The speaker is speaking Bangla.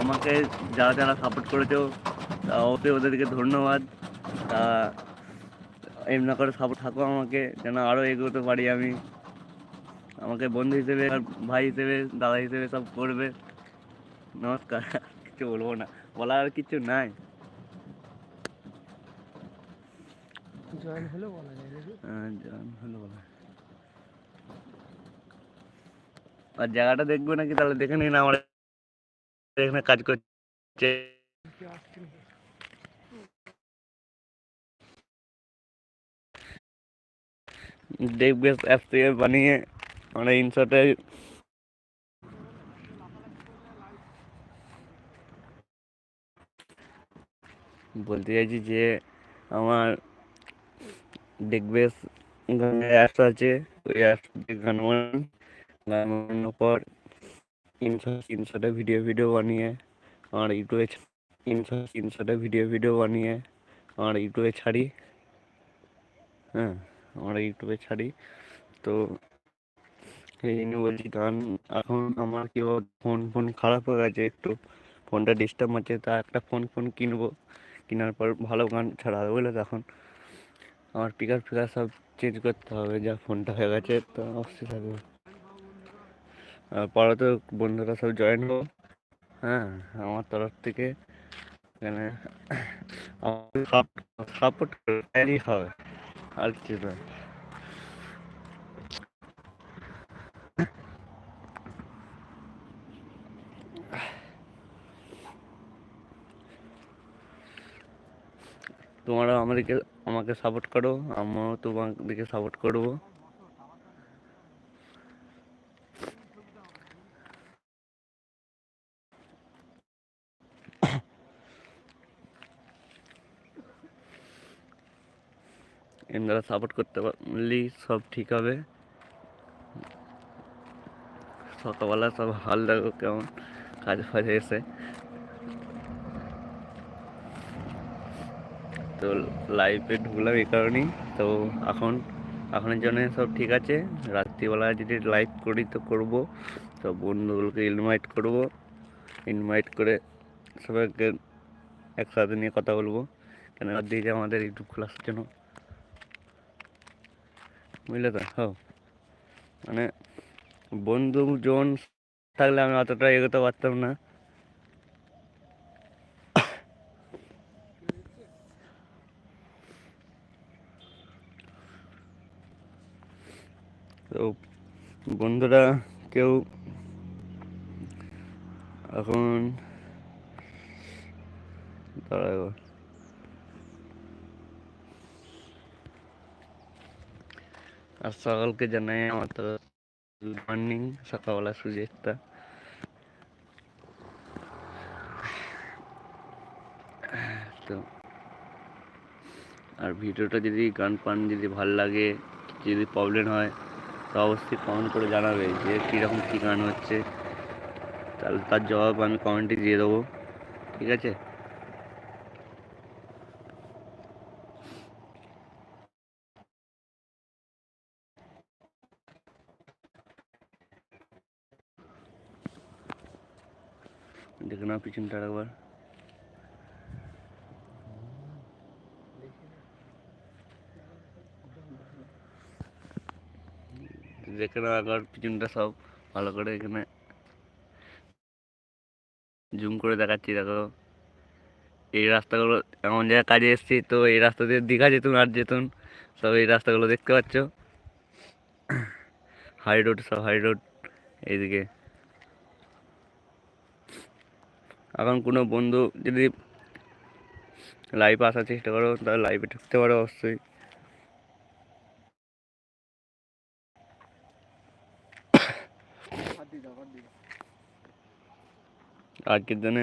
আমাকে যারা যারা সাপোর্ট করেছো অবশ্যই ওদেরকে ধন্যবাদ। তা এমনি করে সাপোর্ট থাকো আমাকে, যেন আরও এগোতে পারি আমি। আমাকে বন্ধু হিসেবে আর ভাই হিসেবে দাদা হিসেবে সব করবে। নমস্কার। কিছু বলবো না, বলার আর কিছু নাই। জয়েন হলে বলা যায় নাকি? জয়েন হলো বলা। আর জায়গাটা দেখবে নাকি? তাহলে দেখে নিন আমার এখানে কাজ করছে। দেখবে অ্যাপ থেকে বানিয়ে আমরা ইনশটে বলতে চাইছি যে আমার দেখবে গানের অ্যাপস আছে, ওই অ্যাপস থেকে গান বানান। গান বানানোর পর ইনশটে ভিডিও বানিয়ে আমার ইউটিউবে ইনশটে ভিডিও বানিয়ে আমার ইউটিউবে ছাড়ি। হ্যাঁ, আমরা ইউটিউবে ছাড়ি। তো এই জন্য বলছি, গান এখন আমার কি ফোন খারাপ হয়ে গেছে একটু, ফোনটা ডিস্টার্ব আছে, তা একটা ফোন কিনবো। কেনার পর ভালো গান ছাড়া হবে, বুঝলে? তখন আমার ফিগার সব চেঞ্জ করতে হবে, যা ফোনটা হয়ে গেছে। তো অবশ্যই থাকবে। পরে তো বন্ধুরা সব জয়েন হবো। হ্যাঁ, আমার তরফ থেকে এখানে সাপোর্ট করলেই হবে, আর কিছু নয়। তোমরা আমাকে সাপোর্ট করো, আমিও তোমাদেরকে সাপোর্ট করবো। এনারা সাপোর্ট করতে পারলেই সব ঠিক হবে। সকালবেলা সব হাল দেখো কেমন, কাজ ফাজে এসে। তো লাইভে ঢুকলাম এই কারণেই। তো এখনের জন্য সব ঠিক আছে। রাত্রিবেলা যদি লাইভ করি তো করবো, সব বন্ধুগুলোকে ইনভাইট করে সবাইকে একসাথে নিয়ে কথা বলবো। কেন দিকে আমাদের ইউটিউব খোলার জন্য, বুঝলে তো? হ্যাঁ, মানে বন্ধুজন থাকলে আমি অতটা এগোতে পারতাম না। তো বন্ধুরা কেউ এখন দাঁড়াও, আর সকালকে জানাই আমার তো গুড মর্নিং, সকালবেলা সুযোগটা। তো আর ভিডিওটা যদি গান পান, যদি ভালো লাগে, যদি প্রবলেম হয়, তো অবশ্যই কমেন্ট করে জানাবে যে কীরকম কী গান হচ্ছে। তাহলে তার জবাব আমি কমেন্টে দিয়ে দেবো, ঠিক আছে? দেখে নাও পিছনটা একবার, দেখে নাও একবার পিছনটা সব ভালো করে। এখানে জুম করে দেখাচ্ছি, দেখো এই রাস্তাগুলো। এমন জায়গায় কাজে এসেছি, তো এই রাস্তা দিয়ে দীঘা যেতুন সব এই রাস্তাগুলো দেখতে পাচ্ছ। হাই রোড এইদিকে। এখন কোনো বন্ধু যদি লাইভে আসার চেষ্টা করো, তাহলে লাইভে ঢুকতে পারো অবশ্যই। আজকের দিনে